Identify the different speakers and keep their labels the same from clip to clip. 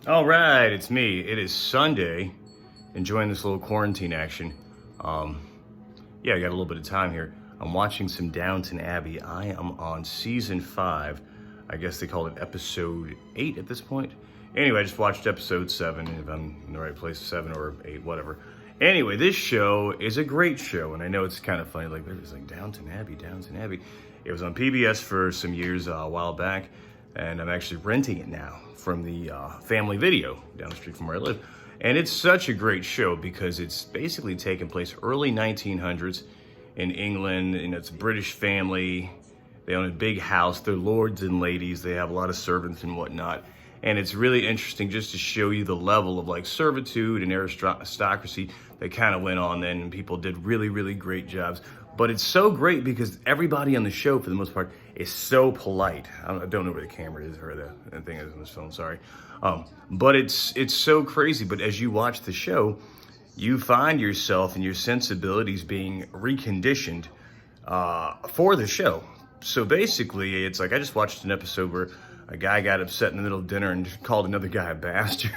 Speaker 1: All right, it's me. It is Sunday, enjoying this little quarantine action. Yeah, I got a little bit of time here. I'm watching some Downton Abbey. I am on season 5. I guess they call it episode 8 at this point. Anyway, I just watched episode 7, if I'm in the right place, 7 or 8, whatever. Anyway, this show is a great show, and I know it's kind of funny, like there's like Downton Abbey. It was on PBS for some years a while back, and I'm actually renting it now from the Family Video down the street from where I live. And it's such a great show because it's basically taking place early 1900s in England, and it's a British family. They own a big house. They're lords and ladies. They have a lot of servants and whatnot. And it's really interesting just to show you the level of like servitude and aristocracy that kind of went on then, and people did really, really great jobs. But it's so great because everybody on the show, for the most part, is so polite. I don't know where the camera is or the thing is on this phone, sorry. But it's so crazy. But as you watch the show, you find yourself and your sensibilities being reconditioned for the show. So basically, it's like I just watched an episode where a guy got upset in the middle of dinner and just called another guy a bastard.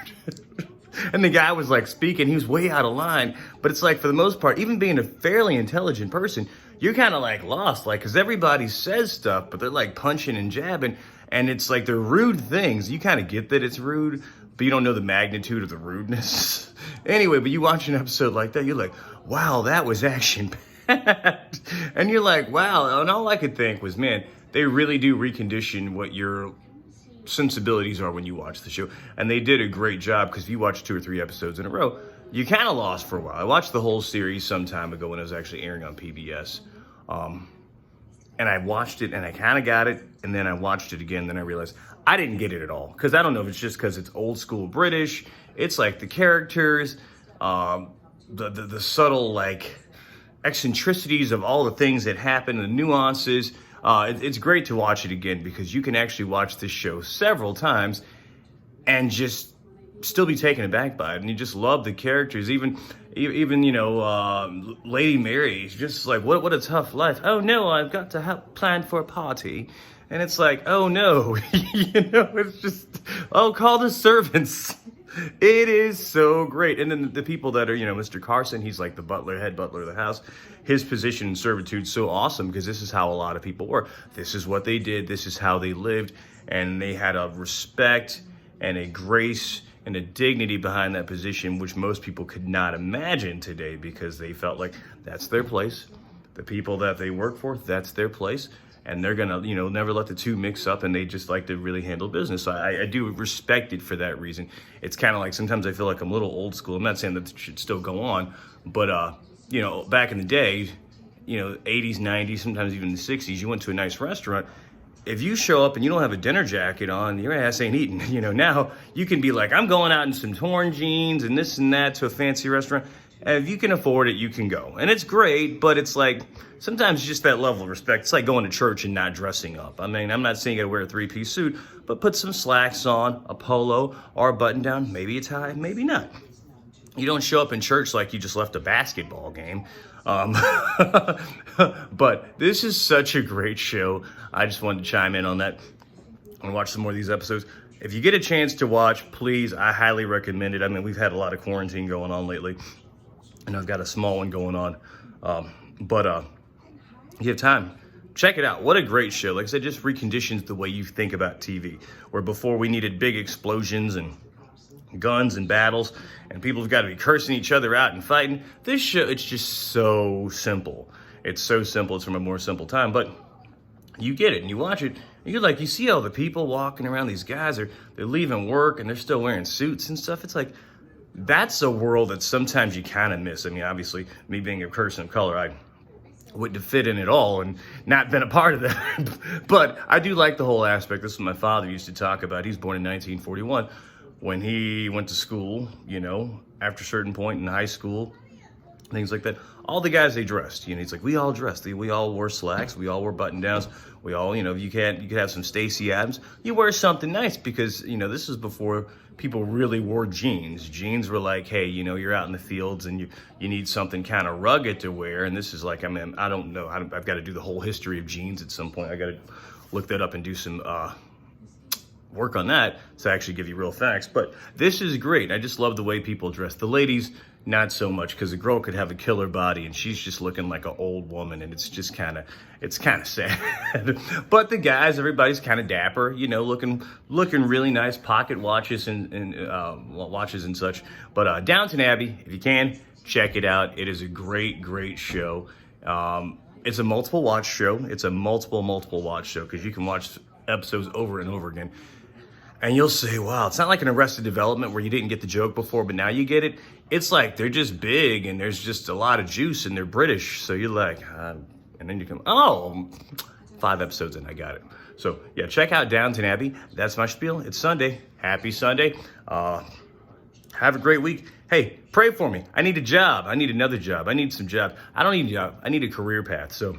Speaker 1: And the guy was like speaking, he was way out of line. But it's like, for the most part, even being a fairly intelligent person, you're kind of like lost, like, because everybody says stuff, but they're like punching and jabbing. And it's like they're rude things. You kind of get that it's rude, but you don't know the magnitude of the rudeness. Anyway, but you watch an episode like that, you're like, wow, that was action packed. And you're like, wow. And all I could think was, man, they really do recondition what your sensibilities are when you watch the show. And they did a great job, because if you watch 2 or 3 episodes in a row, you kind of lost for a while. I watched the whole series some time ago when it was actually airing on PBS. And I watched it and I kind of got it. And then I watched it again. Then I realized I didn't get it at all. Because I don't know if it's just because it's old school British. It's like the characters, the subtle like eccentricities of all the things that happen, the nuances. It's great to watch it again because you can actually watch this show several times and just still be taken aback by it, and you just love the characters. Even you know, Lady Mary, just like what a tough life. Oh no, I've got to have planned for a party, and it's like, oh no, you know, it's just, oh, call the servants. It is so great. And then the people that are, you know, Mr. Carson, he's like the butler, head butler of the house. His position in servitude is so awesome because this is how a lot of people were. This is what they did. This is how they lived. And they had a respect and a grace and a dignity behind that position, which most people could not imagine today, because they felt like that's their place. The people that they work for, that's their place. And they're gonna, you know, never let the two mix up, and they just like to really handle business. So I do respect it for that reason. It's kind of like sometimes I feel like I'm a little old school. I'm not saying that it should still go on, but you know, back in the day, you know, 80s, 90s, sometimes even the 60s, you went to a nice restaurant. If you show up and you don't have a dinner jacket on, your ass ain't eating. You know, now you can be like, I'm going out in some torn jeans and this and that to a fancy restaurant. And if you can afford it, you can go. And it's great, but it's like, sometimes just that level of respect. It's like going to church and not dressing up. I mean, I'm not saying you gotta wear a 3-piece suit, but put some slacks on, a polo, or a button down. Maybe a tie, maybe not. You don't show up in church like you just left a basketball game. But this is such a great show. I just wanted to chime in on that and watch some more of these episodes. If you get a chance to watch, please, I highly recommend it. I mean, we've had a lot of quarantine going on lately, and I've got a small one going on. You have time, check it out. What a great show. Like I said, just reconditions the way you think about TV. Where before we needed big explosions and guns and battles, and people have got to be cursing each other out and fighting. This show, it's just so simple. It's so simple. It's from a more simple time, but you get it and you watch it. And you're like, you see all the people walking around. These guys they're leaving work and they're still wearing suits and stuff. It's like, that's a world that sometimes you kind of miss. I mean, obviously, me being a person of color, I wouldn't have fit in at all and not been a part of that. But I do like the whole aspect. This is what my father used to talk about. He's born in 1941. When he went to school, you know, after a certain point in high school, things like that, all the guys, they dressed. You know, he's like, we all dressed. We all wore slacks. We all wore button downs. We all, you know, you could have some Stacey Adams. You wear something nice because, you know, this is before people really wore jeans. Jeans were like, hey, you know, you're out in the fields and you need something kind of rugged to wear. And this is like, I mean, I don't know. I've got to do the whole history of jeans at some point. I got to look that up and do some work on that to actually give you real facts. But this is great. I just love the way people dress. The ladies, not so much, because a girl could have a killer body and she's just looking like an old woman, and it's kind of sad. But the guys, everybody's kind of dapper, you know, looking really nice, pocket watches and watches and such. But Downton Abbey, if you can, check it out. It is a great show. It's a multiple watch show. It's a multiple watch show, because you can watch episodes over and over again. And you'll say, wow, it's not like an Arrested Development where you didn't get the joke before, but now you get it. It's like they're just big and there's just a lot of juice and they're British. So you're like, and then you come, 5 episodes in, I got it. So yeah, check out Downton Abbey. That's my spiel. It's Sunday. Happy Sunday. Have a great week. Hey, pray for me. I need a job. I need another job. I need some jobs. I don't need a job. I need a career path. So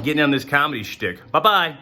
Speaker 1: getting on this comedy shtick. Bye-bye.